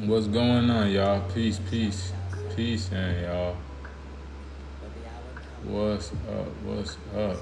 What's going on, y'all? Peace, peace, peace, and y'all. What's up? What's up?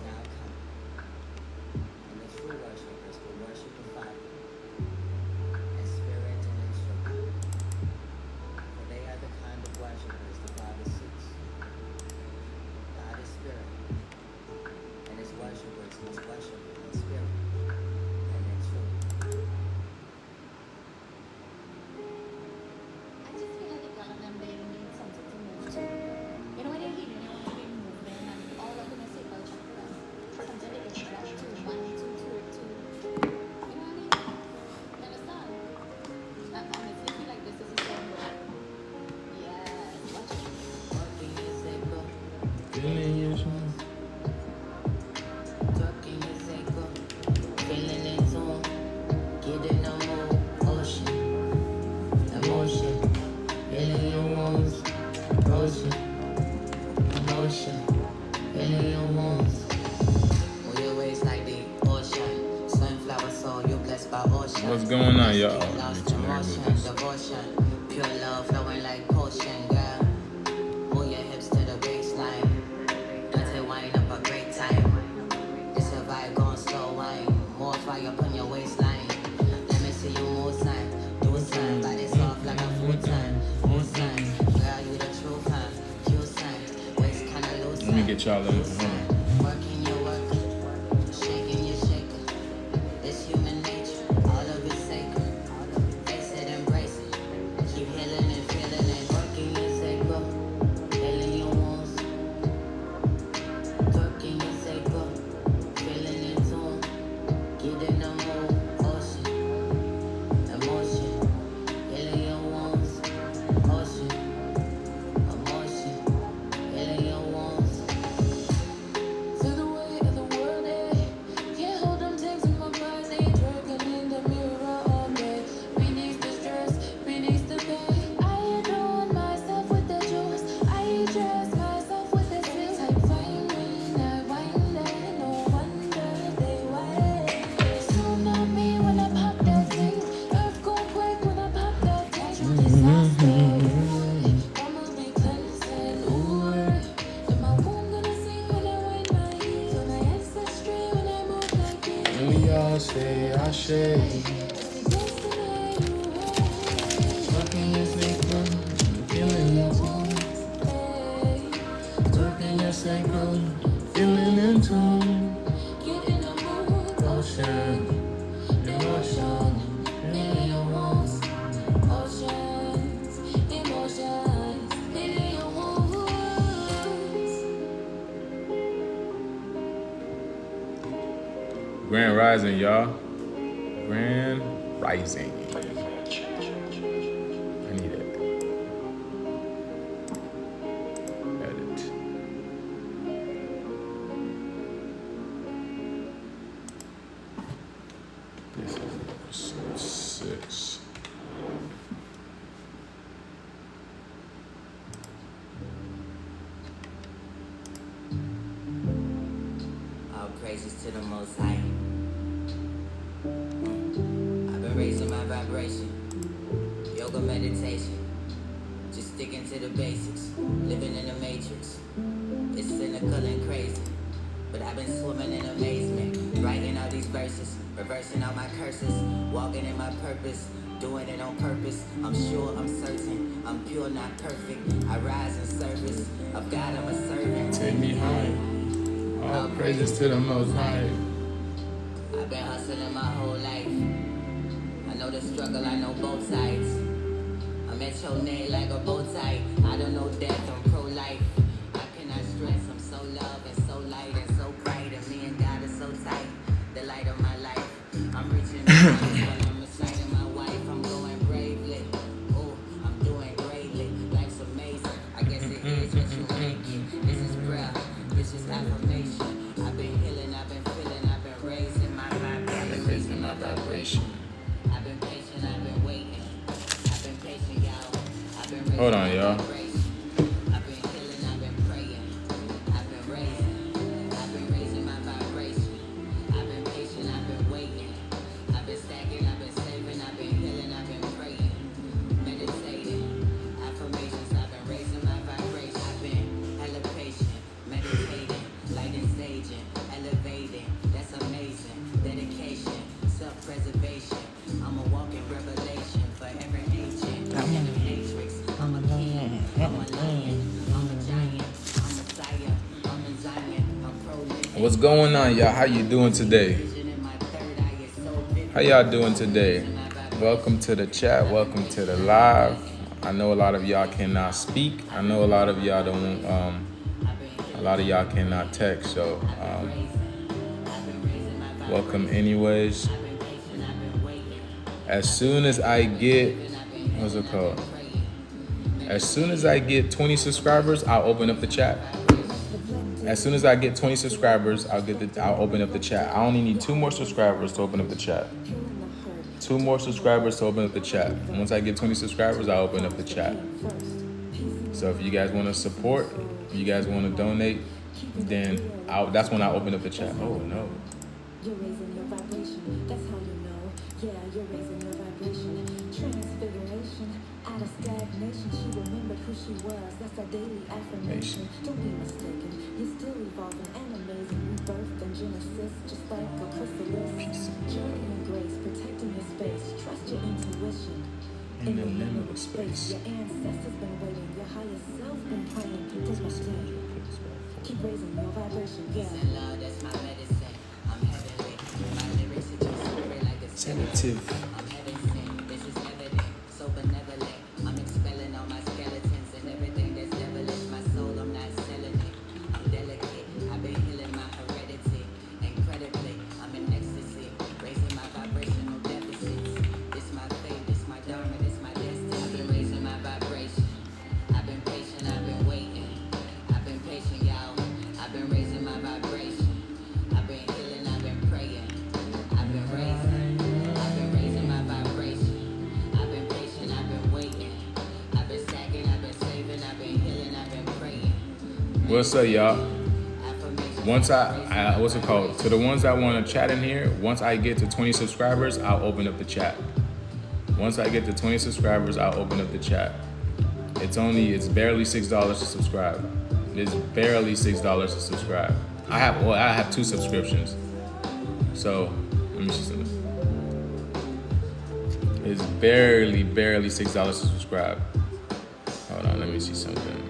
What's going on, y'all? Pure love flowing like potion, girl. Move your hips to the baseline. Dirty wine up a great time. It's a vibe going slow wine. More fire up on your waistline. Let me see you move time. Do time. Body soft like a full time. Move time. Girl, you the true fan. Q sign. Waist kinda loose. Let me get y'all in. Working your work. Shaking your shaker. It's human nature. All of it's sacred. Face it, embrace it. Keep healing and feeling it. Working your sacred. Healing your wounds. Twerking your sacred. Feeling it too. Get in the mood. Ocean. Emotion. Healing your wounds. Ocean. Emotion. Healing your wounds. To the way of the world, can't hold them things in my body. Working in the mirror all day. Beneath the stress, beneath the pain. I adorn myself with the jewels. I dress myself with the things. Like fine when I wind it, no wonder they wait. Soon on me when I pop that thing. Earth go quick when I pop that thing. Disaster. I'ma be cleansing. Ooh, and my womb gonna sing when I wind my heat. When I ancestry when I move like it. Let me all say, I say. Fucking your sacral, feeling your tune. Twerking your sacral, feeling in tune. Get in the mood. Ocean, emotion, Healing your wounds. Oceans. Emotions. Healing your wounds. Grand Rising, y'all. Grand Rising. I need it. Edit. This is episode 6. All praises to the Most High. I've been raising my vibration. Yoga meditation. Just sticking to the basics. Living in the matrix. It's cynical and crazy. But I've been swimming in amazement. Writing all these verses. Reversing all my curses. Walking in my purpose. Doing it on purpose. I'm sure, I'm certain. I'm pure, not perfect. I rise in service. Of God, I'm a servant. Take me high. All praises to the Most High. I've been hustling my whole life. I know the struggle, I know both sides. I'm at your neck like a bow tie. I don't know death, I'm pro-life. I cannot stress, I'm so loved and so light and so bright. And me and God is so tight, the light of my life. I'm reaching the heights when I'm reciting my wife. I'm going bravely, oh, I'm doing greatly. Life's amazing, I guess it is what you make it. This is prayer, this is affirmation. I've been healing, I've been feeling, I've been raising my vibration. I've been patient, I've been waiting. I've been patient, y'all. I've been raising Hold on, my y'all. vibration. I've been healing, I've been praying. I've been raising my vibration. I've been patient, I've been waiting. I've been stacking, I've been saving, I've been healing, I've been praying. What's going on, y'all? How you doing today? How y'all doing today? Welcome to the chat. Welcome to the live. I know a lot of y'all cannot speak. I know a lot of y'all don't. A lot of y'all cannot text. So welcome, anyways. As soon as I get, what's it called? As soon as I get 20 subscribers, I'll open up the chat. As soon as I get 20 subscribers, I'll open up the chat. I only need 2 more subscribers to open up the chat. 2 more subscribers to open up the chat. Once I get 20 subscribers, I'll open up the chat. So if you guys want to support, if you guys want to donate, then that's when I'll open up the chat. Oh no. You're raising your vibration. That's how you know. Yeah, you're raising your vibration. Transfiguration. Out of stagnation, she remembered who she was. That's a daily affirmation. Don't be mistaken. You're still evolving and amazing. Rebirth and Genesis, just like a chrysalis. Joy and grace, protecting your space. Trust your intuition. In the limited space, your ancestors been waiting. Your higher self been praying. That's my day. Keep raising your vibration. Yeah. Love, that's my medicine. I'm heavenly. My lyrics are just like a sedative. I'm heaven sent. This is evident. So benevolent. I'm expelling all my skeletons and everything that's devilish. My soul, I'm not selling it. I'm delicate. I've been healing my heredity. Incredibly, I'm in ecstasy. Raising my vibrational deficits. This my fate, this my dharma, this my destiny. I've been raising my vibration. I've been patient, I've been waiting. I've been patient, y'all. I've been raising my vibration. I've been healing, I've been praying. I've been raising my vibration. I've been patient, I've been waiting. I've been stacking, I've been saving, I've been healing, I've been praying. What's up, y'all? Once what's it called? To the ones that want to chat in here, once I get to 20 subscribers, I'll open up the chat. Once I get to 20 subscribers, I'll open up the chat. It's barely $6 to subscribe. It's barely $6 to subscribe. I have 2 subscriptions. So let me see something. It's barely $6 to subscribe. Hold on, let me see something.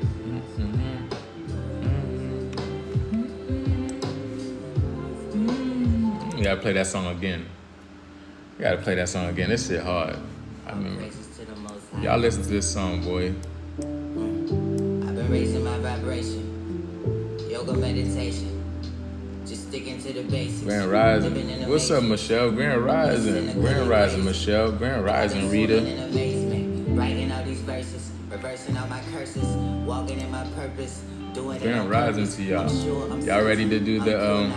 You gotta play that song again. This shit hard. I remember. Y'all listen to this song, boy. I've been raising my vibration. Yoga meditation. Just sticking to the basics. Grand Rising. What's up, Michelle? Grand Rising. Grand Rising, Michelle. Grand Rising, Rita. Writing all these verses. Reversing all my curses. Walking in my purpose. Grand Rising to y'all. Y'all ready to do the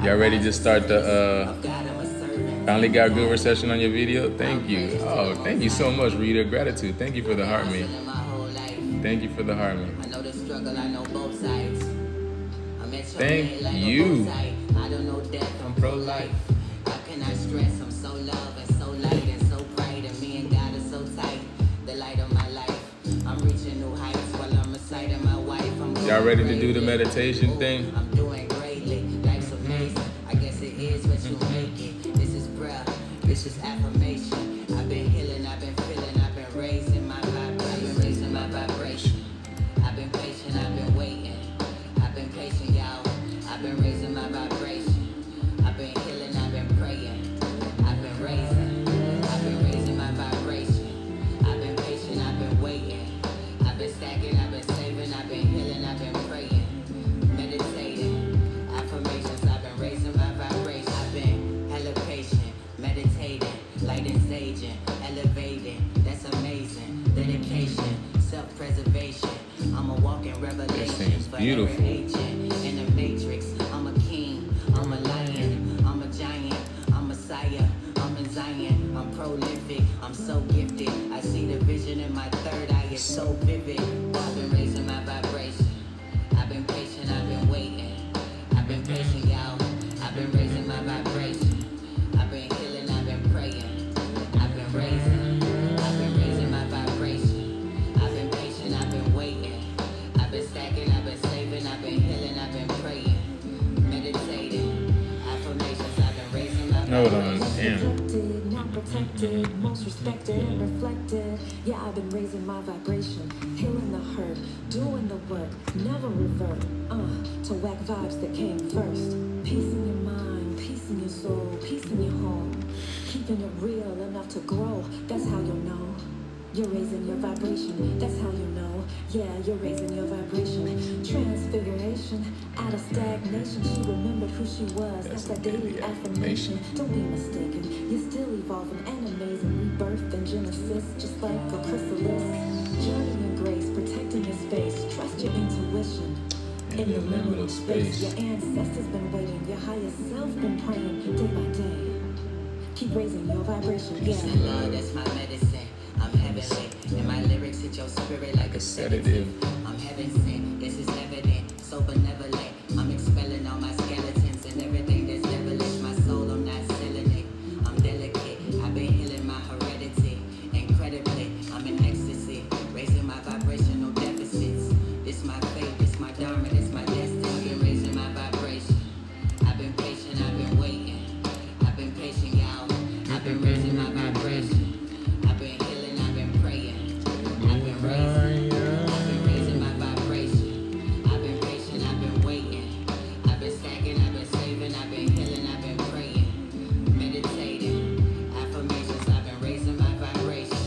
y'all ready to start the finally got good reception on your video? Thank you. Oh, thank you so much, Rita. Gratitude. Thank you for the heart me. Thank you for the heart me. I know the struggle, I know both sides. Thank you. I don't know death, I'm pro-life. How can I stress? I'm so love and so light and so bright, and me and God are so tight. The light of my life. I'm reaching new heights while I'm reciting my wife. Y'all ready to do the meditation thing? I'm doing greatly. Life's amazing. I guess it is what you make it. This is prayer. This is affirmation. I've been healing. I've been feeling. I've been raising my vibration. I've been patient. I've been waiting. I've been patient, y'all. I've been raising my vibration. I've been healing. I've been praying. I've been raising my vibration. I've been patient. I've been waiting. I've been stacking. I've been saving. I've been healing. I've been praying. Meditating. Affirmations. I've been raising my vibration. I've been hella patient. Meditating. Lighting, staging. Elevating. That's amazing. Dedication. Self-preservation. I'm a walking revelation. This thing is beautiful. In the matrix. I'm a king. I'm a lion. I'm a giant. I'm Messiah. I'm in Zion. I'm prolific. I'm so gifted. I see the vision in my third eye. It's so vivid. I've been raising my vibration. I've been patient. I've been waiting. I've been patient, y'all. I've been raising my vibration. I've been healing. I've been praying. I've been raising my vibration. I've been patient. I've been waiting. I've been stacking. I've been saving. I've been healing. I've been praying. Meditating. Affirmations. I've been raising my vibration. Hold on, damn. protected, most respected and reflected. Yeah, I've been raising my vibration, healing the hurt, doing the work, never revert. To whack vibes that came first. Peace in your mind, peace in your soul, peace in your home. Keeping it real enough to grow, that's how you'll know. You're raising your vibration, that's how you know. Yeah, you're raising your vibration. Transfiguration, out of stagnation. She remembered who she was, that's that daily affirmation. Don't be mistaken, you're still evolving and amazing. Rebirth and genesis, just like a chrysalis. Journey in grace, protecting your space. Trust your intuition. In the liminal space, your ancestors been waiting. Your higher self been praying day by day. Keep raising your vibration, yeah. Love, that's my medicine. I'm heavenly, and my lyrics hit your spirit like a sedative. I'm heaven sent, this is evident, so benevolent. I'm expelling all my skeletons and everything that's devilish. My soul, I'm not selling it. I'm delicate, I've been healing my heredity. Incredibly, I'm in ecstasy, raising my vibrational deficits. This my fate, this my dharma, this my destiny. I've been raising my vibration. I've been patient, I've been waiting. I've been patient, y'all. I've been raising my vibration. I've been healing, I've been praying. I've been raising my vibration. I've been patient, I've been waiting. I've been stacking, I've been saving, I've been healing, I've been praying. Meditating, affirmations, I've been raising my vibration.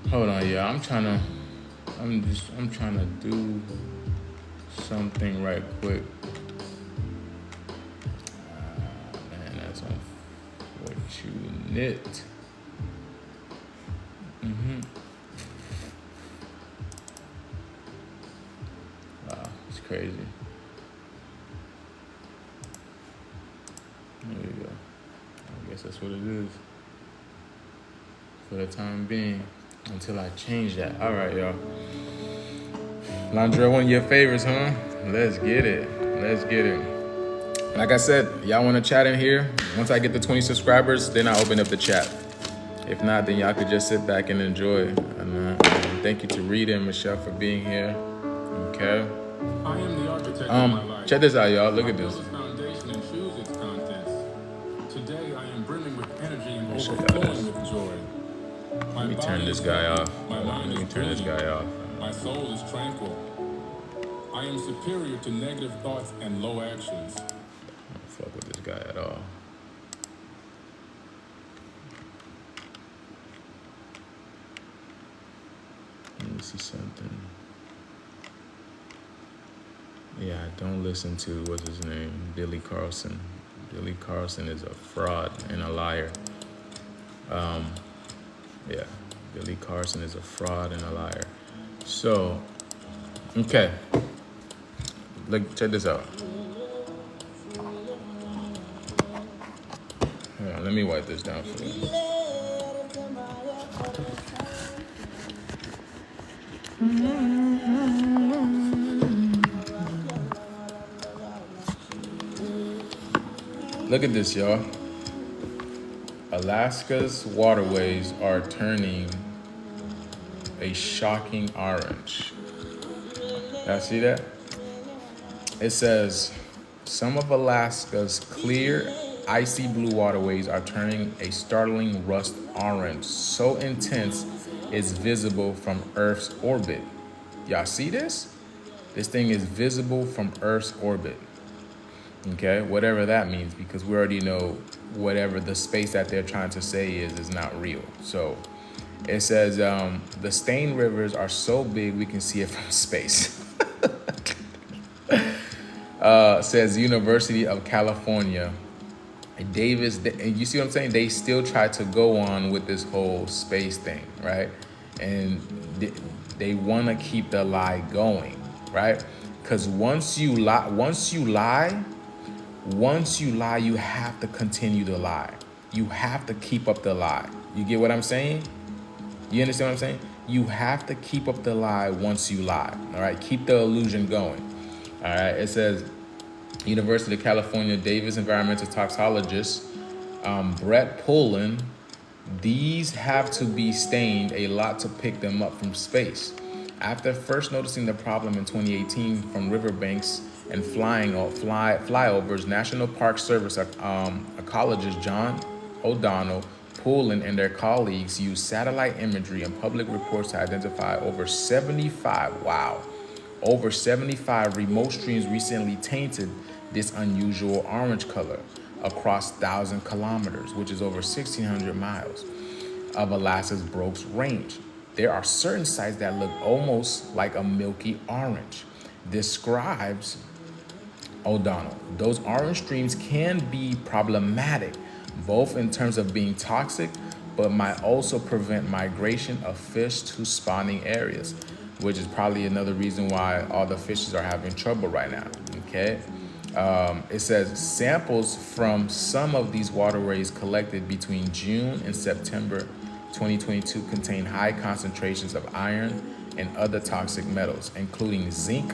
Hold on, yeah. I'm trying to do something right quick. Man, that's unfortunate. Wow, it's crazy. There you go. I guess that's what it is. For the time being. Until I change that. All right, y'all. Landra, one of your favorites, huh? Let's get it. Let's get it. Like I said, y'all want to chat in here? Once I get the 20 subscribers, then I open up the chat. If not, then y'all could just sit back and enjoy. And thank you to Rita and Michelle for being here. Okay. I am the architect of my life. Check this out, y'all. Look at this. Foundation and choose its contents. Today, I am brimming with energy and overflowing with joy. Let me turn this guy off. Let me turn this guy off. My soul is tranquil. I am superior to negative thoughts and low actions. I don't fuck with this guy at all. Let me see something. Yeah, I don't listen to, what's his name? Billy Carlson. Billy Carlson is a fraud and a liar. Yeah, Billy Carlson is a fraud and a liar. So, okay. Look, check this out. Hold on, let me wipe this down for you. Look at this, y'all. Alaska's waterways are turning a shocking orange. Y'all see that? It says, some of Alaska's clear, icy blue waterways are turning a startling rust orange, so intense it's visible from Earth's orbit. Y'all see this? This thing is visible from Earth's orbit. Okay, whatever that means, because we already know whatever the space that they're trying to say is not real. So it says the stained rivers are so big we can see it from space. Says University of California, Davis. And you see what I'm saying? They still try to go on with this whole space thing, right? And they want to keep the lie going, right? Because once you lie, you have to continue to lie. You have to keep up the lie. You get what I'm saying? You understand what I'm saying? You have to keep up the lie once you lie. All right, keep the illusion going. All right, it says University of California Davis environmental toxicologist Brett Pullen. These have to be stained a lot to pick them up from space. After first noticing the problem in 2018 from riverbanks and flyovers, National Park Service ecologist John O'Donnell, Pullen, and their colleagues used satellite imagery and public reports to identify over 75 remote streams recently tainted this unusual orange color across 1,000 kilometers, which is over 1,600 miles of Alaska's Brooks Range. There are certain sites that look almost like a milky orange. Describes O'Donnell. Those orange streams can be problematic, both in terms of being toxic, but might also prevent migration of fish to spawning areas, which is probably another reason why all the fishes are having trouble right now, okay? It says samples from some of these waterways collected between June and September 2022 contain high concentrations of iron and other toxic metals, including zinc,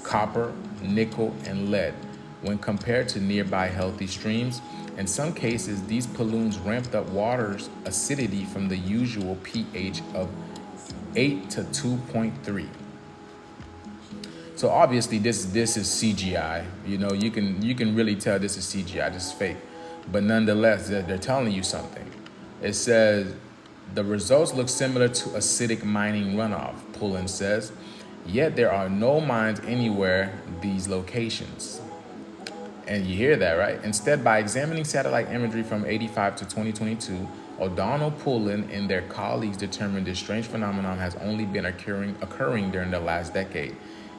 copper, nickel, and lead. When compared to nearby healthy streams, in some cases, these pollutants ramped up water's acidity from the usual pH of 8 to 2.3. So obviously this is CGI. You know, you can really tell this is CGI, this is fake. But nonetheless, they're telling you something. It says the results look similar to acidic mining runoff, Pullen says, yet there are no mines anywhere these locations. And you hear that, right? Instead, by examining satellite imagery from 85 to 2022, O'Donnell, Pullen, and their colleagues determined this strange phenomenon has only been occurring during the last decade.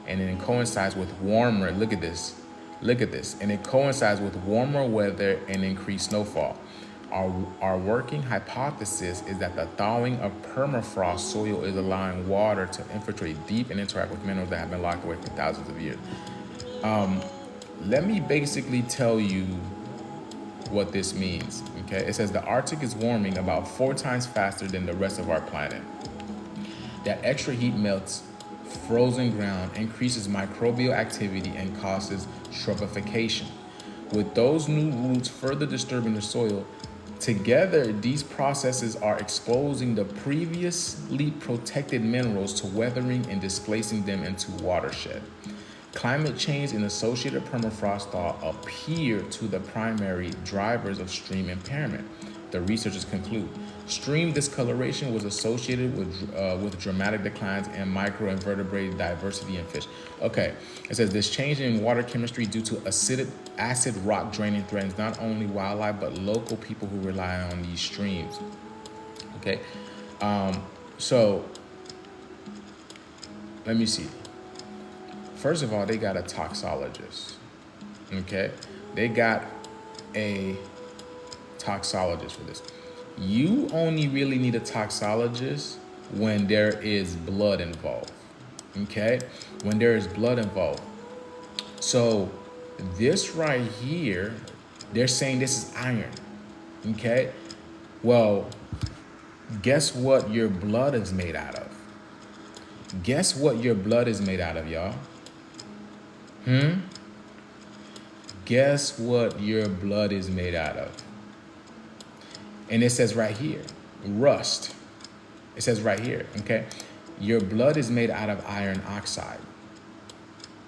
And it coincides with warmer, look at this, and it coincides with warmer weather and increased snowfall. Our working hypothesis is that the thawing of permafrost soil is allowing water to infiltrate deep and interact with minerals that have been locked away for thousands of years. Let me basically tell you what this means, okay? It says the Arctic is warming about 4 times faster than the rest of our planet. That extra heat melts frozen ground, increases microbial activity, and causes shrubbification. With those new roots further disturbing the soil, together these processes are exposing the previously protected minerals to weathering and displacing them into watershed. Climate change and associated permafrost thaw appear to the primary drivers of stream impairment, the researchers conclude. Stream discoloration was associated with dramatic declines in microinvertebrate diversity in fish. Okay, it says this change in water chemistry due to acid rock draining threatens not only wildlife but local people who rely on these streams. Okay, so let me see. First of all, they got a toxologist. Okay, they got a toxologist for this. You only really need a toxologist when there is blood involved, okay? When there is blood involved. So this right here, they're saying this is iron, okay? Well, guess what your blood is made out of? Guess what your blood is made out of, y'all? Guess what your blood is made out of? And it says right here, rust. It says right here, okay? Your blood is made out of iron oxide,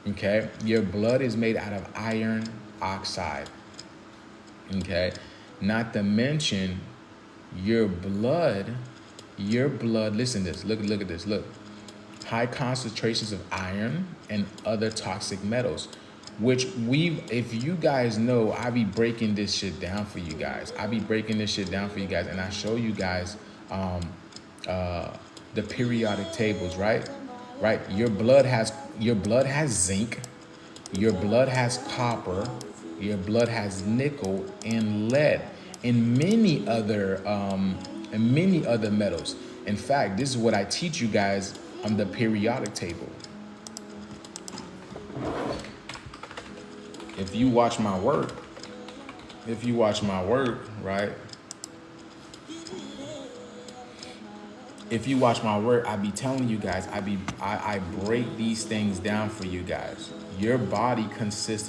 okay? Your blood is made out of iron oxide, okay? Not to mention your blood, listen to this, look at this, look. High concentrations of iron and other toxic metals. which if you guys know, I be breaking this shit down for you guys. And I show you guys the periodic tables, right? Right. Your blood has zinc, your blood has copper, your blood has nickel and lead, and many other metals. In fact, this is what I teach you guys on the periodic table. If you watch my work, right? If you watch my work, I be telling you guys, I break these things down for you guys. Your blood consists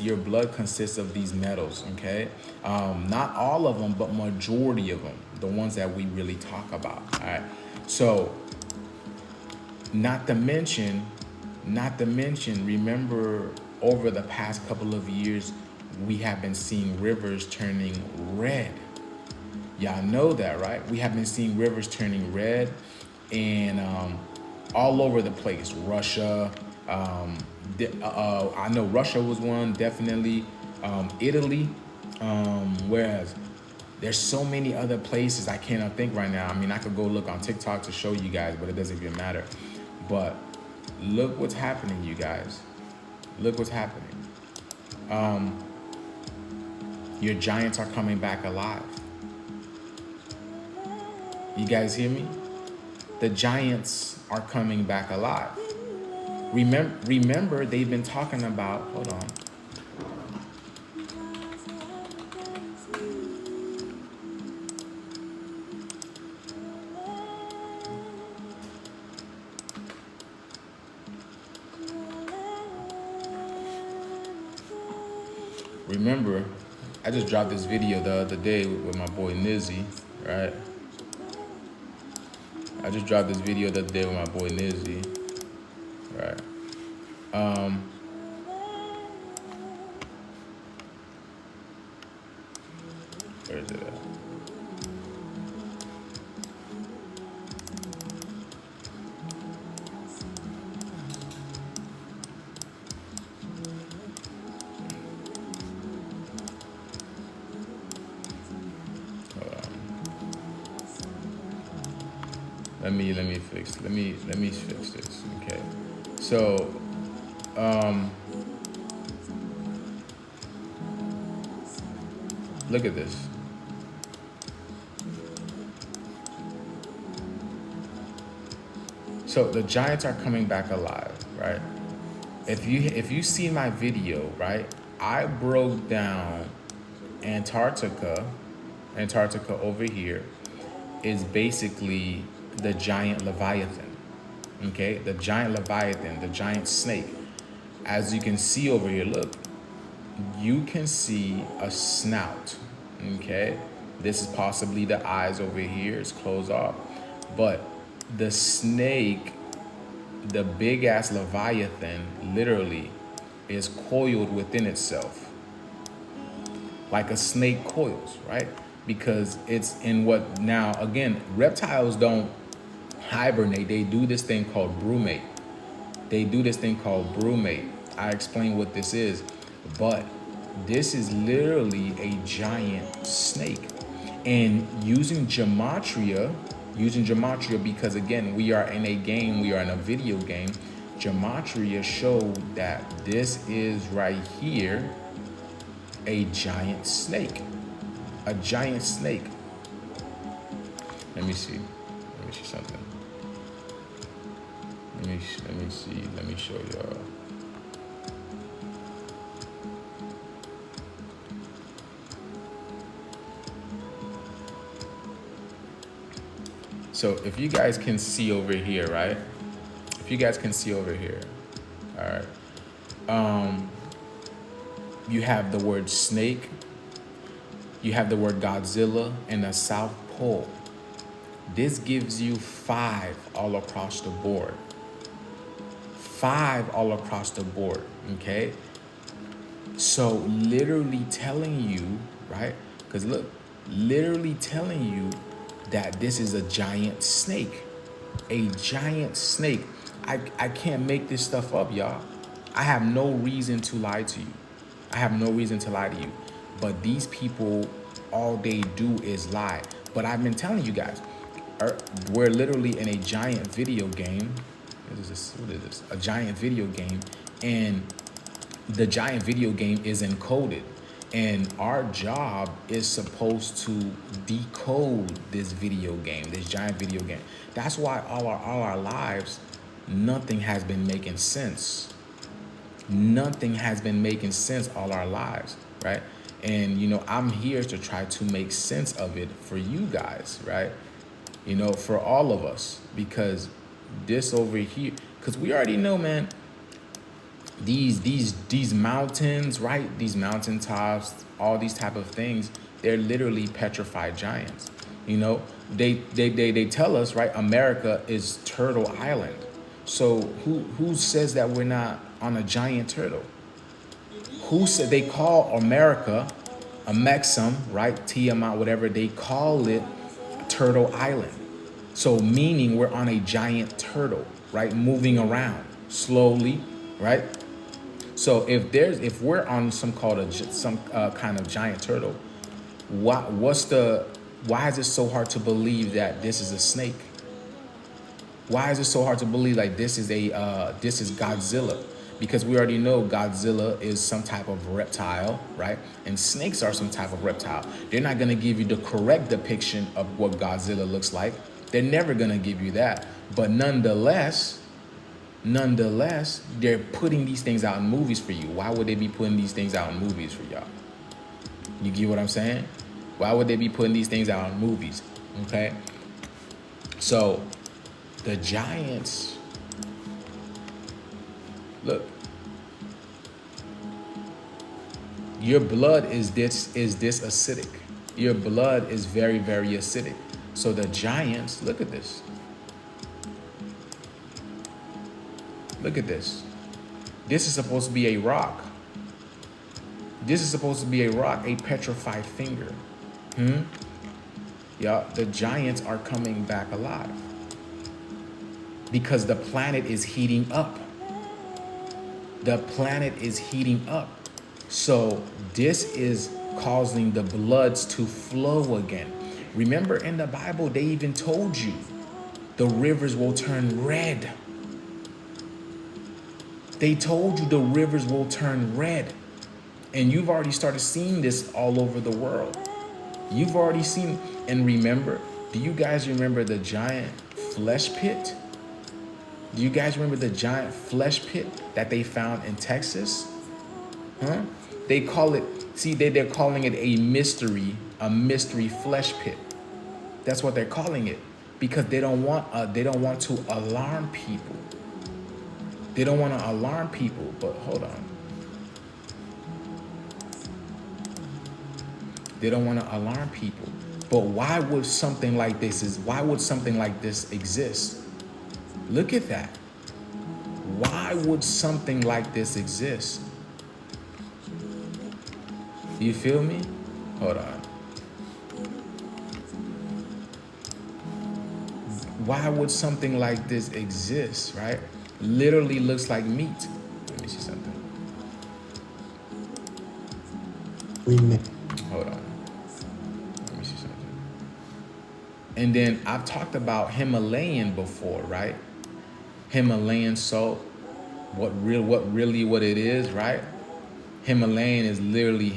of these metals, okay? Not all of them, but majority of them, the ones that we really talk about, all right? So, not to mention, remember over the past couple of years, we have been seeing rivers turning red. Y'all know that, right? We have been seeing rivers turning red and all over the place. Russia, I know Russia was one, definitely. Italy, whereas there's so many other places I cannot think right now. I mean, I could go look on TikTok to show you guys, but it doesn't even matter. But look what's happening, you guys. Look what's happening. Your giants are coming back alive. You guys hear me? The giants are coming back alive. Remember, they've been talking about, hold on. Remember, I just dropped this video the other day with my boy Nizzy, right? I just dropped this video the other day with my boy Nizzy, right? Where is it at? Let me fix this. Okay. So look at this. So the giants are coming back alive, right? If you see my video, right, I broke down Antarctica over here is basically the giant Leviathan, okay? The giant Leviathan, the giant snake. As you can see over here, look, you can see a snout, okay? This is possibly the eyes over here, it's closed off. But the snake, the big ass Leviathan, literally is coiled within itself. Like a snake coils, right? Because it's in what now, again, reptiles don't hibernate. They do this thing called brumate. I explain what this is, but this is literally a giant snake. And using gematria, because again, we are in a game, we are in a video game, gematria showed that this is right here a giant snake. A giant snake. Let me see something. Let me show y'all. So if you guys can see over here, right? All right. You have the word snake, you have the word Godzilla, and the South Pole. This gives you 5 all across the board. 5 all across the board, okay? So literally telling you, right? Because look, literally telling you that this is a giant snake. A giant snake. I can't make this stuff up, y'all. I have no reason to lie to you. I have no reason to lie to you. But these people, all they do is lie. But I've been telling you guys, we're literally in a giant video game. What is this? A giant video game. And the giant video game is encoded. And our job is supposed to decode this video game, this giant video game. That's why all our lives, nothing has been making sense. Nothing has been making sense all our lives, right? And, you know, I'm here to try to make sense of it for you guys, right? You know, for all of us, because this over here, because we already know, man, these mountains, right? These mountaintops, all these type of things, they're literally petrified giants. You know, they tell us, right? America is Turtle Island. So who says that we're not on a giant turtle? Who said they call America a Mexum, right? Tiamat, whatever they call it, Turtle Island. So meaning we're on a giant turtle, right? Moving around slowly, right? So if we're on some kind of giant turtle, why is it so hard to believe that this is a snake? Why is it so hard to believe like this is Godzilla? Because we already know Godzilla is some type of reptile, right? And snakes are some type of reptile. They're not gonna give you the correct depiction of what Godzilla looks like. They're never gonna give you that. But nonetheless, they're putting these things out in movies for you. Why would they be putting these things out in movies for y'all? You get what I'm saying? Why would they be putting these things out in movies? Okay? So the giants, look, your blood is this acidic. Your blood is very, very acidic. So the giants, look at this. Look at this. This is supposed to be a rock. This is supposed to be a rock, a petrified finger. Yeah, the giants are coming back alive because the planet is heating up. The planet is heating up. So this is causing the bloods to flow again. Remember in the Bible, they even told you the rivers will turn red. They told you the rivers will turn red. And you've already started seeing this all over the world. You've already seen, and remember, do you guys remember the giant flesh pit? Do you guys remember the giant flesh pit that they found in Texas? They call it, see, they're calling it a mystery flesh pit. That's what they're calling it because they don't want to alarm people. They don't want to alarm people, but hold on. They don't want to alarm people. But why would something like this exist? Look at that. Why would something like this exist? You feel me? Hold on. Why would something like this exist, right? Literally looks like meat. Let me see something. Hold on. Let me see something. And then I've talked about Himalayan before, right? Himalayan salt. What it is, right? Himalayan is literally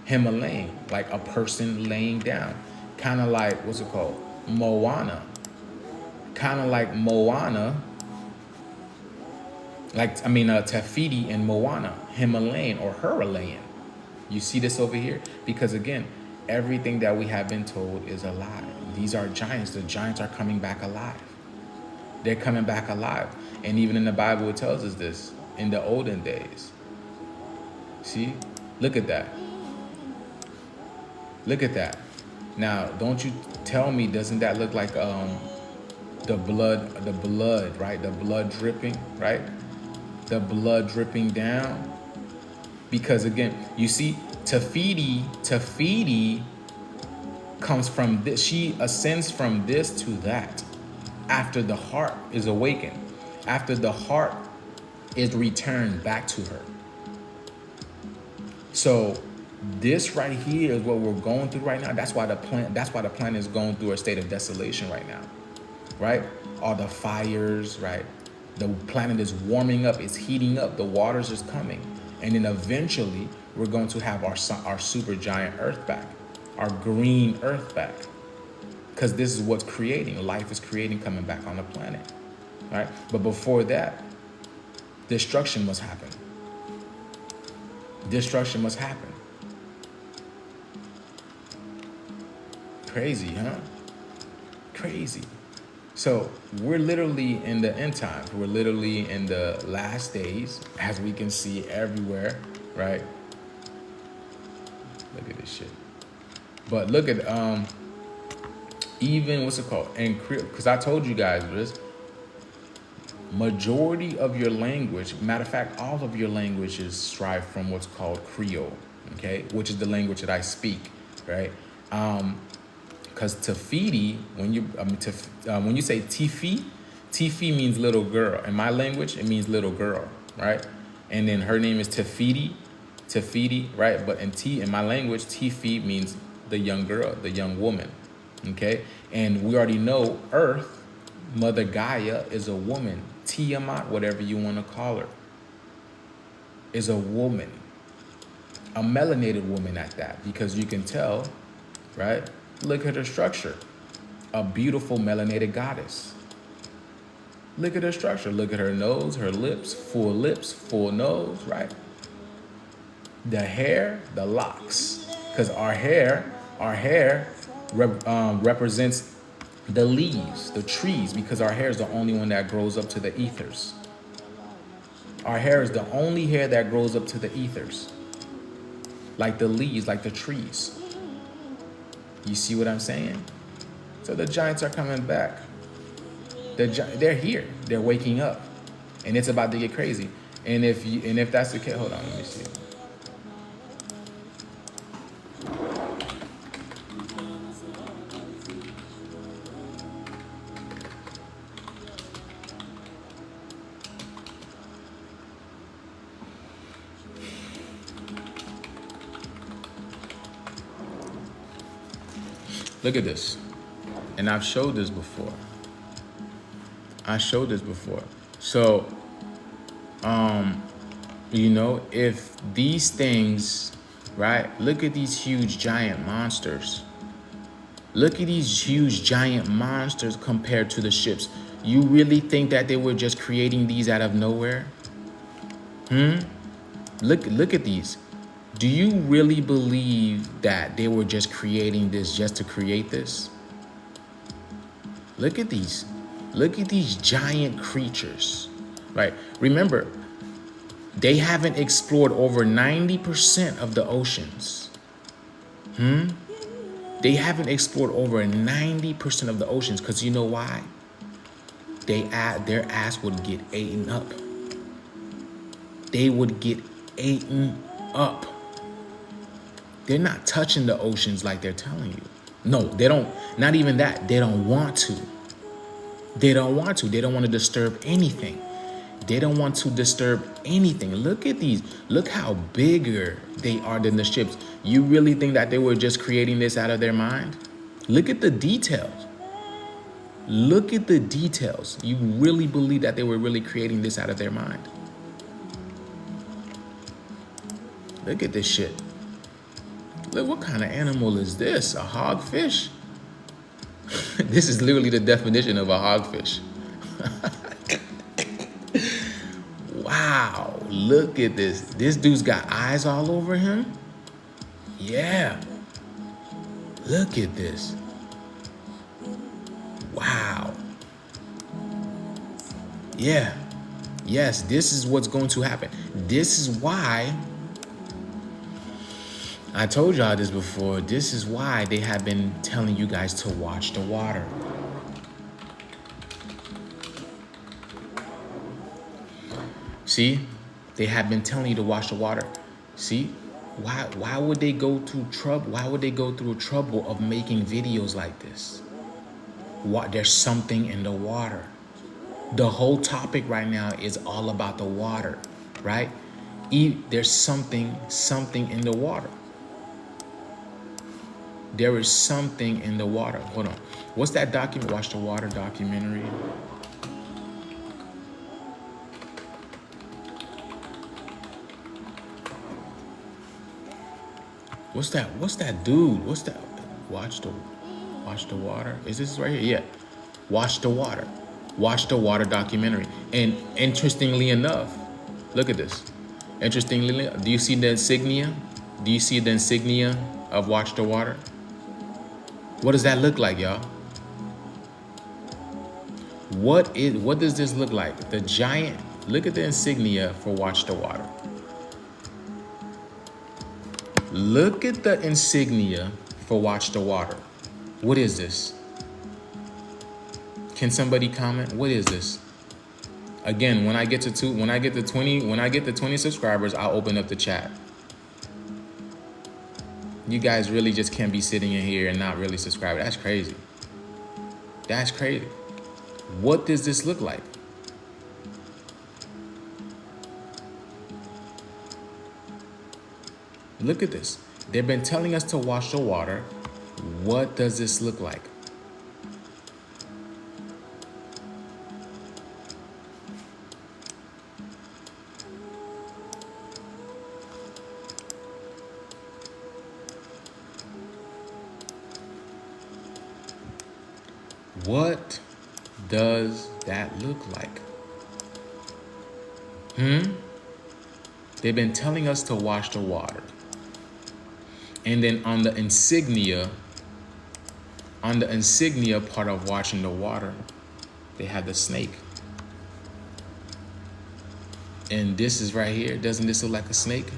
Himalayan, like a person laying down. Kind of like, what's it called? Moana. Kind of like Moana, Tafiti and Moana, Himalayan or Huralayan. You see this over here? Because again, everything that we have been told is a lie. These are giants. The giants are coming back alive. They're coming back alive. And even in the Bible, it tells us this in the olden days. See? Look at that. Look at that. Now, don't you tell me, doesn't that look like the blood, right? The blood dripping, right? The blood dripping down. Because again, you see, Tafiti comes from this. She ascends from this to that after the heart is awakened, after the heart is returned back to her. So this right here is what we're going through right now. That's why the planet is going through a state of desolation right now, right? All the fires, right? The planet is warming up, it's heating up, the waters is coming. And then eventually we're going to have our super giant Earth back, our green Earth back. Because this is what's creating, life is creating, coming back on the planet, right? But before that, destruction must happen. Destruction must happen. Crazy, huh? Crazy. So we're literally in the end times. We're literally in the last days, as we can see everywhere, right? Look at this shit. But look at even what's it called? And because I told you guys this, majority of your language, matter of fact, all of your languages strive from what's called Creole, okay, which is the language that I speak, right? Because Tafiti, when you say Tifi, Tifi means little girl. In my language, it means little girl, right? And then her name is Tafiti, right? But in my language, Tifi means the young girl, the young woman, okay? And we already know Earth, Mother Gaia, is a woman. Tiamat, whatever you want to call her, is a woman, a melanated woman at that, because you can tell, right? Look at her structure, a beautiful melanated goddess. Look at her structure. Look at her nose, her lips, full nose, right? The hair, the locks, because our hair represents the leaves, the trees, because our hair is the only one that grows up to the ethers. Our hair is the only hair that grows up to the ethers, like the leaves, like the trees. You see what I'm saying? So the giants are coming back. They're here. They're waking up, and it's about to get crazy. And if that's the case, hold on, let me see. Look at this. And I've showed this before. So, you know, if these things, right? Look at these huge giant monsters. Look at these huge giant monsters compared to the ships. You really think that they were just creating these out of nowhere? Look at these. Do you really believe that they were just creating this just to create this? Look at these. Look at these giant creatures, right? Remember, they haven't explored over 90% of the oceans. They haven't explored over 90% of the oceans, because you know why? Their ass would get eaten up. They would get eaten up. They're not touching the oceans like they're telling you. No, they don't. Not even that. They don't want to. They don't want to. They don't want to disturb anything. They don't want to disturb anything. Look at these. Look how bigger they are than the ships. You really think that they were just creating this out of their mind? Look at the details. Look at the details. You really believe that they were really creating this out of their mind? Look at this shit. Look, what kind of animal is this? A hogfish? This is literally the definition of a hogfish. Wow, look at this. This dude's got eyes all over him. Yeah. Look at this. Wow. Yeah. Yes, this is what's going to happen. This is why I told y'all this before. This is why they have been telling you guys to watch the water. See, they have been telling you to watch the water. See, why would they go through trouble? Why would they go through trouble of making videos like this? There's something in the water. The whole topic right now is all about the water, right? There's something in the water. There is something in the water. Hold on. What's that document? Watch the Water documentary. What's that? What's that dude? What's that? Watch the Water. Is this right here? Yeah. Watch the Water. Watch the Water documentary. And interestingly enough, look at this. Interestingly, do you see the insignia? Do you see the insignia of Watch the Water? What does that look like, y'all? What does this look like? The giant, look at the insignia for Watch the Water. Look at the insignia for Watch the Water. What is this? Can somebody comment? What is this? Again, when I get to 20 subscribers, I'll open up the chat. You guys really just can't be sitting in here and not really subscribing. That's crazy. That's crazy. What does this look like? Look at this. They've been telling us to watch the water. What does this look like? What does that look like? They've been telling us to watch the water. And then on the insignia part of watching the water, they had the snake. And this is right here. Doesn't this look like a snake?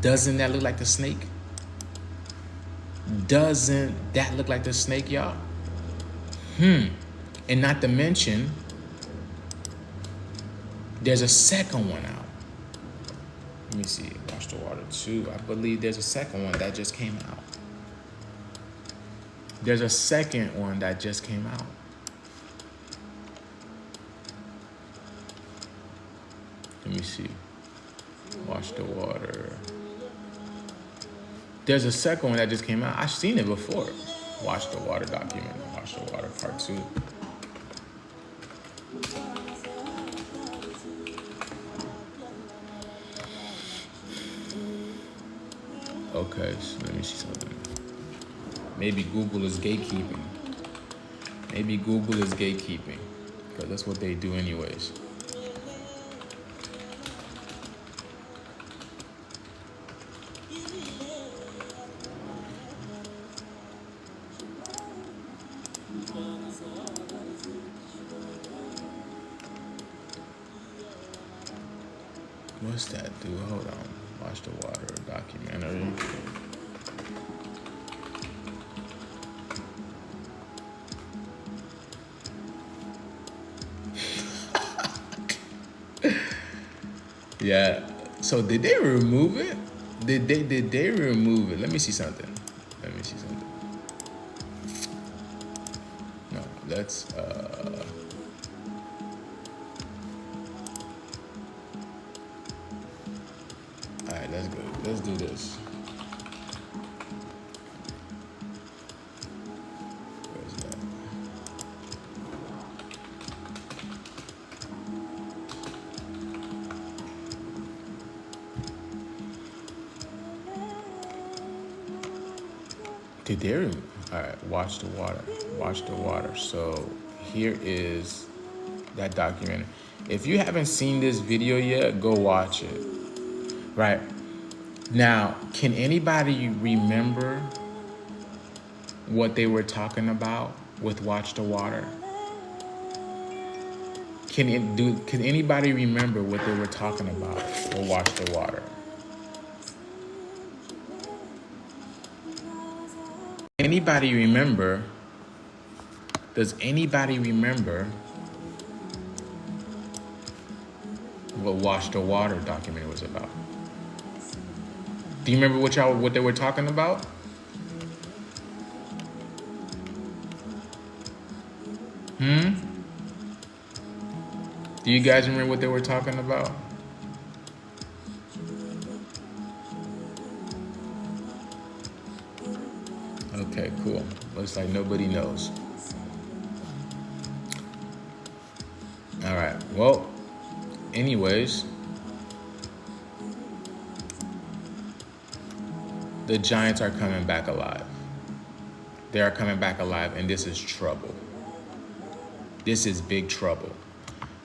Doesn't that look like a snake? Doesn't that look like the snake, y'all? And not to mention, there's a second one out. Let me see, Watch the Water 2. I believe there's a second one that just came out. There's a second one that just came out. Let me see. Watch the Water. There's a second one that just came out. I've seen it before. Watch the Water documentary. Watch the Water part 2. Okay, so let me see something. Maybe Google is gatekeeping. Maybe Google is gatekeeping, because that's what they do anyways. What's that, dude? Hold on. Watch the Water documentary. Yeah. So did they remove it? Did they remove it? Let me see something. No, let's Alright, let's go. Let's do this. Where's that? Did they remove? Alright, Watch the Water. Watch the Water. So here is that documentary. If you haven't seen this video yet, go watch it. Right. Now, can anybody remember what they were talking about with Watch the Water? Can anybody remember what they were talking about with Watch the Water? Anybody remember? Does anybody remember what Watch the Water documentary was about? Do you remember what they were talking about? Do you guys remember what they were talking about? Okay, cool. Looks like nobody knows. All right, well, anyways, the giants are coming back alive. They are coming back alive, and this is trouble. This is big trouble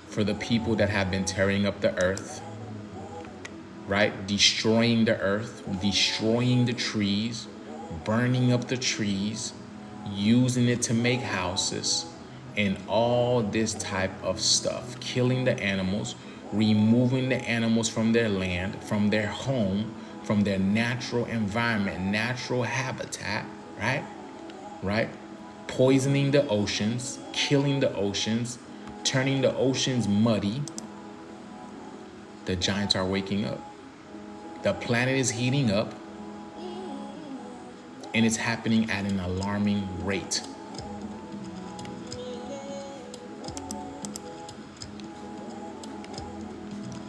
for the people that have been tearing up the earth, right? Destroying the earth, destroying the trees, burning up the trees, using it to make houses, and all this type of stuff. Killing the animals, removing the animals from their land, from their home, from their natural environment, natural habitat, right? Right? Poisoning the oceans, killing the oceans, turning the oceans muddy. The giants are waking up. The planet is heating up, and it's happening at an alarming rate.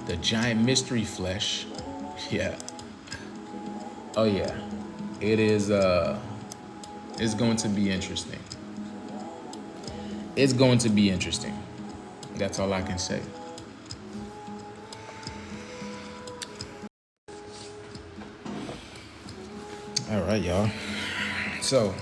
The giant mystery flesh, yeah. Oh yeah, it is. It's going to be interesting. It's going to be interesting. That's all I can say. All right, y'all. So,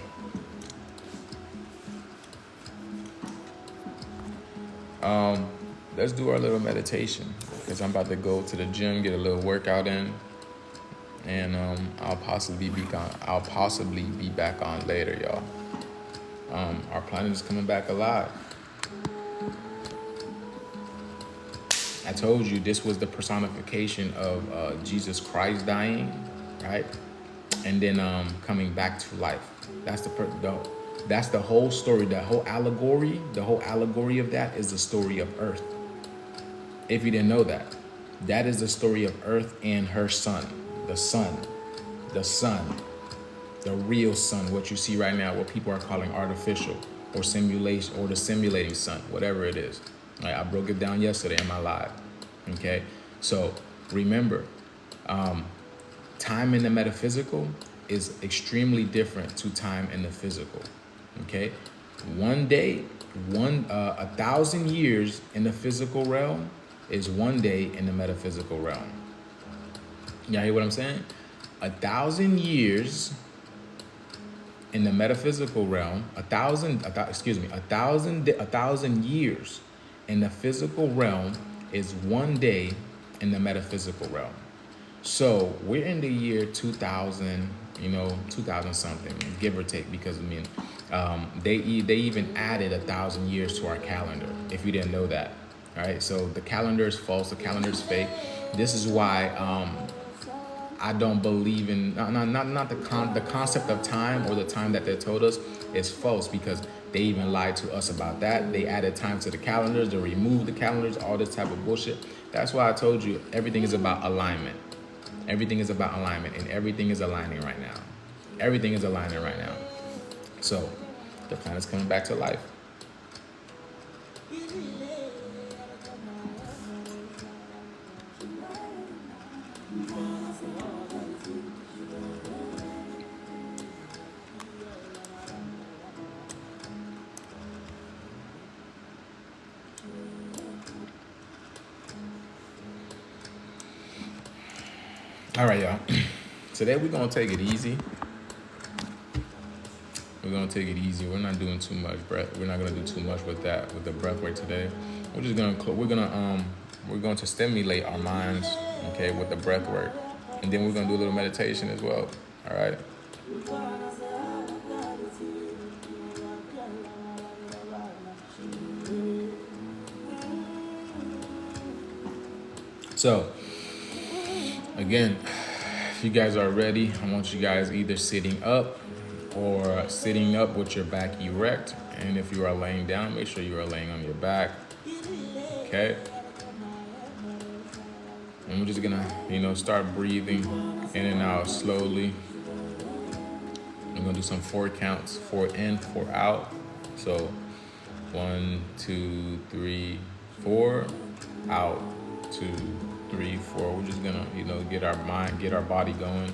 let's do our little meditation, because I'm about to go to the gym, get a little workout in, and I'll possibly be back on later, y'all. Our planet is coming back alive. I told you this was the personification of Jesus Christ dying, right? And then coming back to life. That's the whole story. The whole allegory of that is the story of Earth. If you didn't know that, that is the story of Earth and her sun, the real sun. What you see right now, what people are calling artificial or simulation, or the simulating sun, whatever it is. Right, I broke it down yesterday in my live. Okay, so remember, time in the metaphysical is extremely different to time in the physical. Okay, 1 day, 1,000 years in the physical realm is 1 day in the metaphysical realm. Y'all hear what I'm saying? 1,000 years in the metaphysical realm, 1,000 years in the physical realm is 1 day in the metaphysical realm. So we're in the year 2000, 2000 something, give or take, because they even added 1,000 years to our calendar, if you didn't know that. All right, so the calendar is false, the calendar is fake. This is why I don't believe in, the concept of time, or the time that they told us is false, because they even lied to us about that. They added time to the calendars, they removed the calendars, all this type of bullshit. That's why I told you everything is about alignment. Everything is about alignment, and everything is aligning right now. Everything is aligning right now. So the planet's coming back to life. All right, y'all. Today we're gonna take it easy. We're gonna take it easy. We're not doing too much breath. We're not gonna do too much with that, with the breath work today. We're just gonna we're going to stimulate our minds, okay, with the breath work, and then we're gonna do a little meditation as well. All right. So, again, if you guys are ready, I want you guys either sitting up or sitting up with your back erect. And if you are laying down, make sure you are laying on your back. Okay. And we're just gonna, start breathing in and out slowly. I'm gonna do some 4 counts, 4 in, 4 out. So 1, 2, 3, 4, out, 2, 3, 4. We're just gonna, get our mind, get our body going.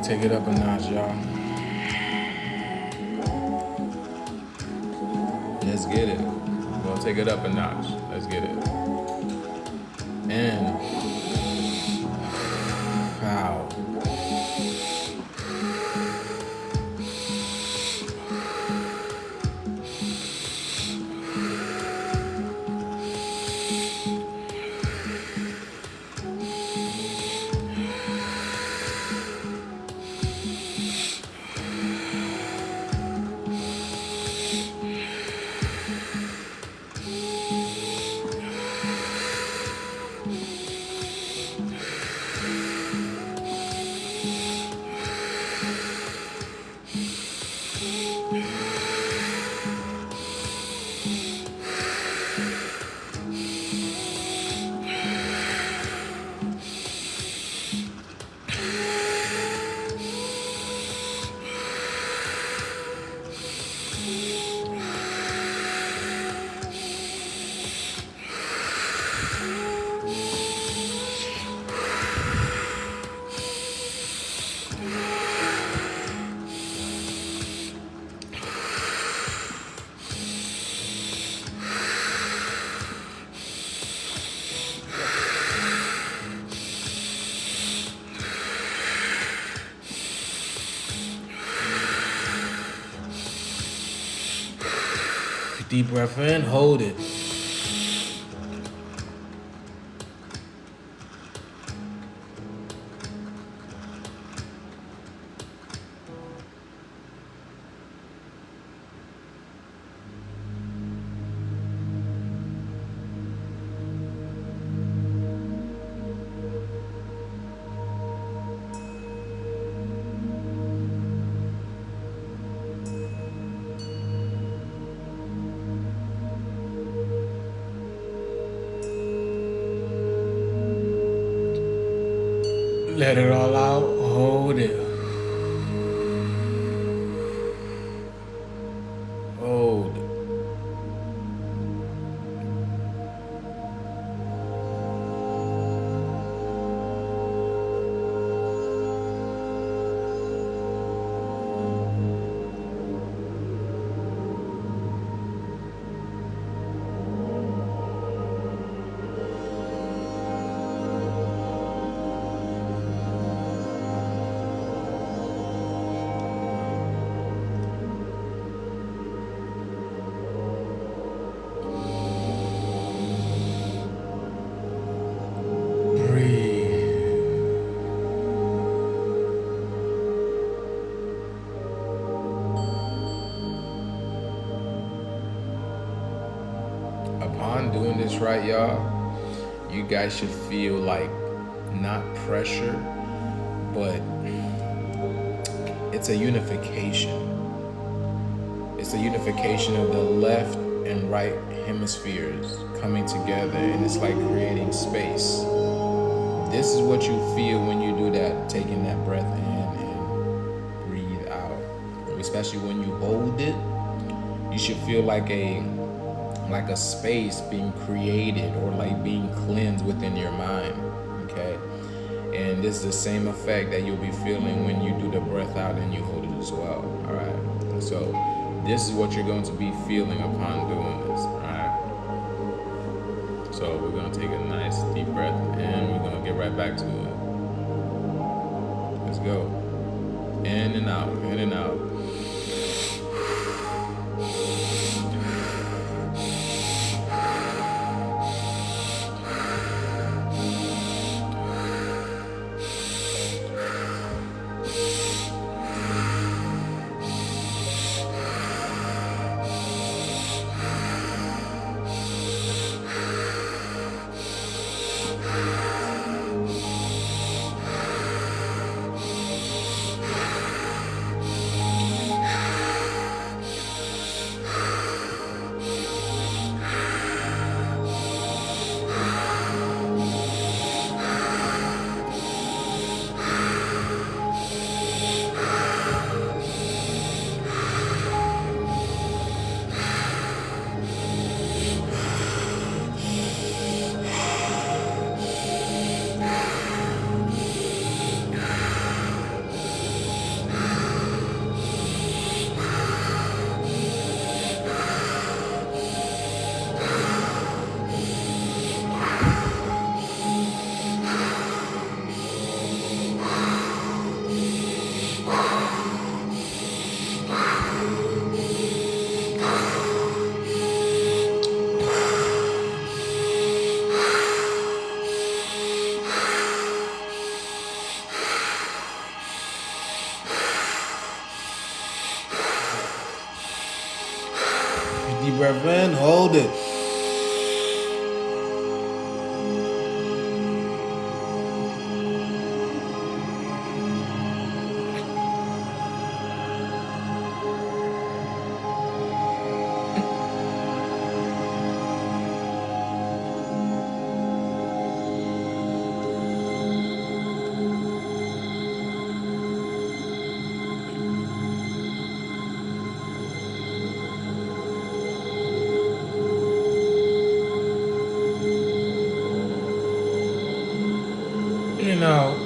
gonna take it up a notch, y'all. Let's get it. We're gonna take it up a notch. Let's get it. And wow. Deep breath in, hold it. Let it all out, hold it. Hold it. Upon doing this right, y'all, you guys should feel like not pressure, but it's a unification. It's a unification of the left and right hemispheres coming together, and it's like creating space. This is what you feel when you do that, taking that breath in and breathe out. Especially when you hold it, you should feel like a space being created or like being cleansed within your mind, okay? And this is the same effect that you'll be feeling when you do the breath out and you hold it as well, all right? So this is what you're going to be feeling upon doing this, all right? So we're gonna take a nice deep breath and we're gonna get right back to it. Let's go. In and out, in and out. breath in, hold it. You know,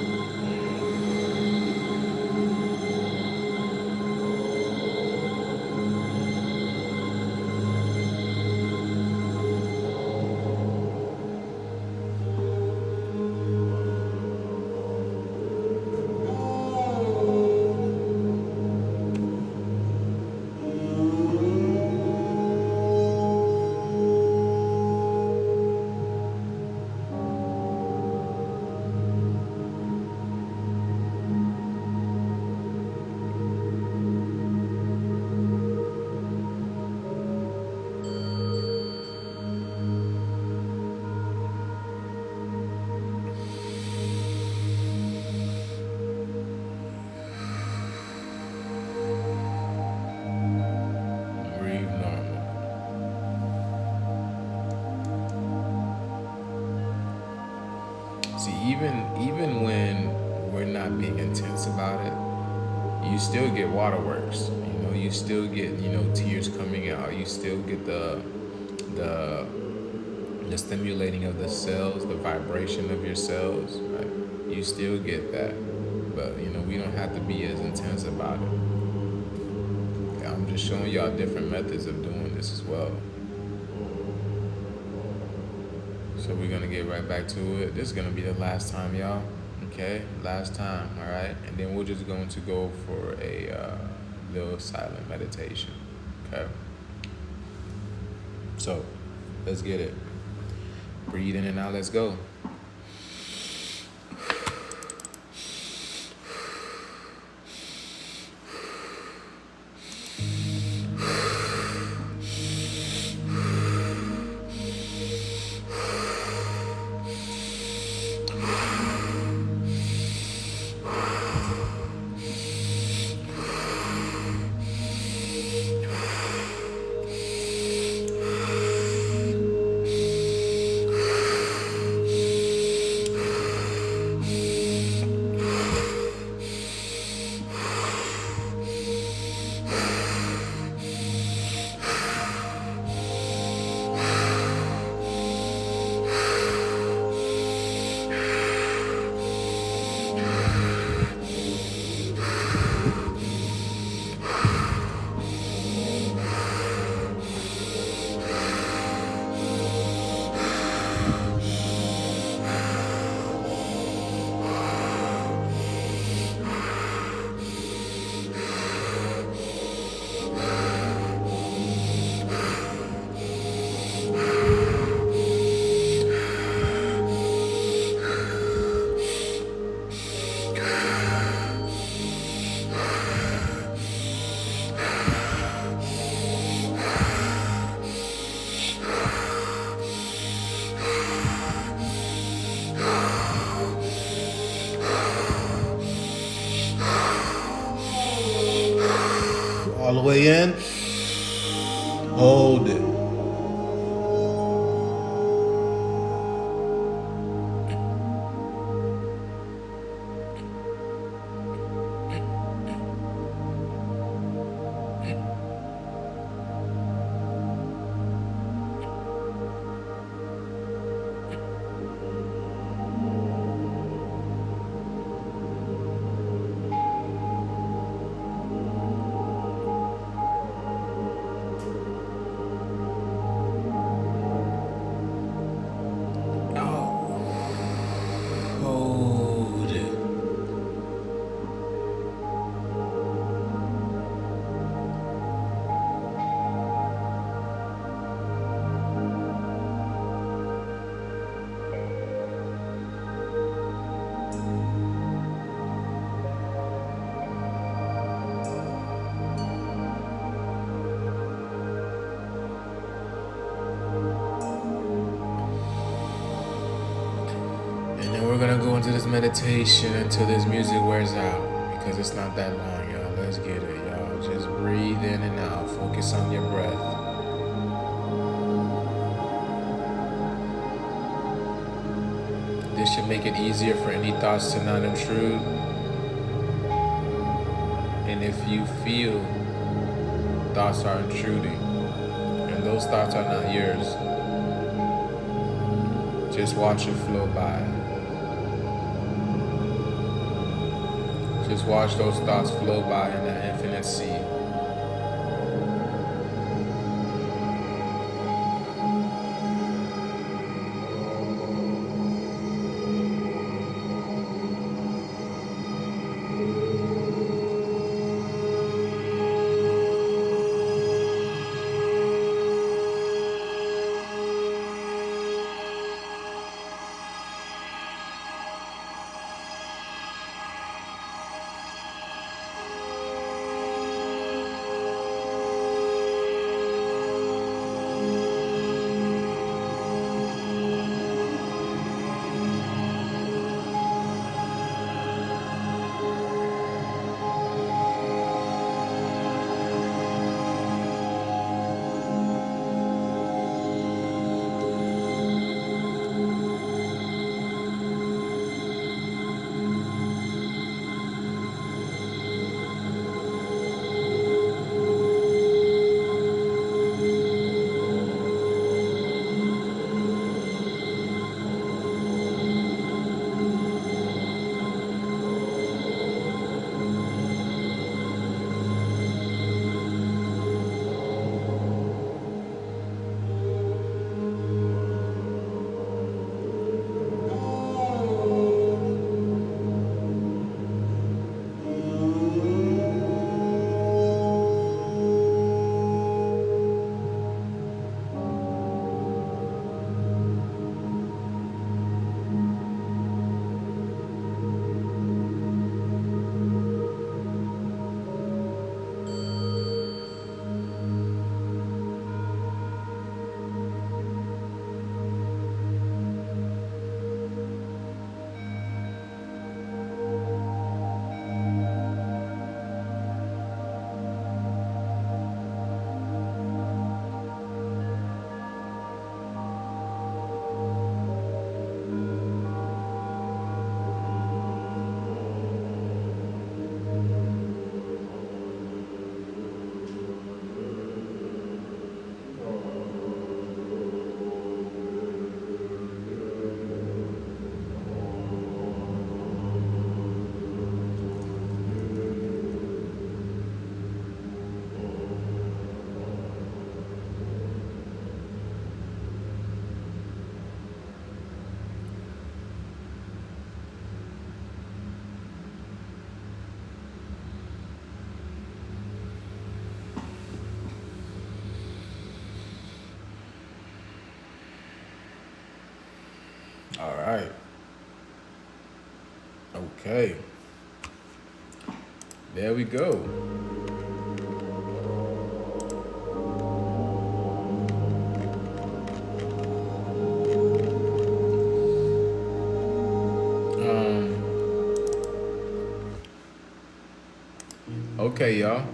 breathe normal. See, even when we're not being intense about it, you still get waterworks. You know, you still get, you know, tears coming out. You still get the stimulating of the cells, the vibration of your cells, right? You still get that, but you know, we don't have to be as intense about it. Okay, I'm just showing y'all different methods of doing this as well. So we're gonna get right back to it. This is gonna be the last time, y'all. Okay, last time, all right? And then we're just going to go for a little silent meditation, okay? So, let's get it. Breathe in and out, let's go. All the way in. Hold it. meditation until this music wears out, because it's not that long, y'all. Let's get it, y'all. Just breathe in and out. Focus on your breath. This should make it easier for any thoughts to not intrude. And if you feel thoughts are intruding, and those thoughts are not yours, just watch it flow by. Just watch those thoughts flow by in that infinite sea. All right. Okay. There we go. Okay, y'all.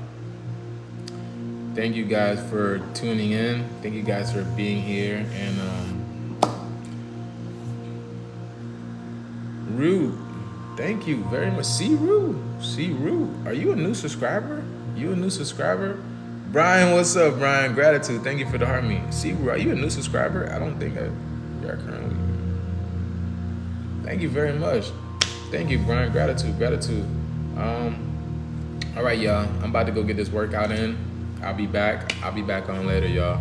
Thank you guys for tuning in. Thank you guys for being here. And Rue, thank you very much. See Rue, are you a new subscriber? You a new subscriber? Brian, what's up, Brian? Gratitude. Thank you for the heart me. See Rue, are you a new subscriber? I don't think you are currently. Thank you very much. Thank you, Brian. Gratitude. All right, y'all. I'm about to go get this workout in. I'll be back on later, y'all.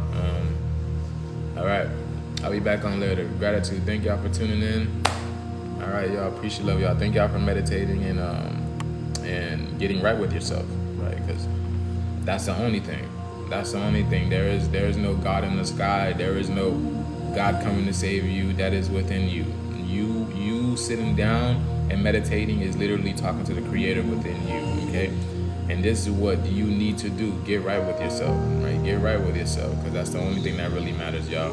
All right. I'll be back on later. Gratitude. Thank y'all for tuning in. All right, y'all. Appreciate, love y'all. Thank y'all for meditating and getting right with yourself, right? Because that's the only thing. That's the only thing. There is no God in the sky. There is no God coming to save you. That is within you. You sitting down and meditating is literally talking to the Creator within you. Okay. And this is what you need to do. Get right with yourself, right? Get right with yourself, because that's the only thing that really matters, y'all.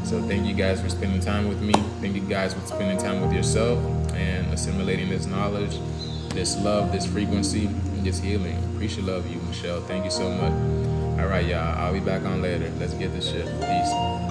So thank you guys for spending time with me. Thank you guys for spending time with yourself. and assimilating this knowledge, this love, this frequency, and this healing. Appreciate love you, Michelle. Thank you so much. All right, y'all. I'll be back on later. Let's get this shit. Peace.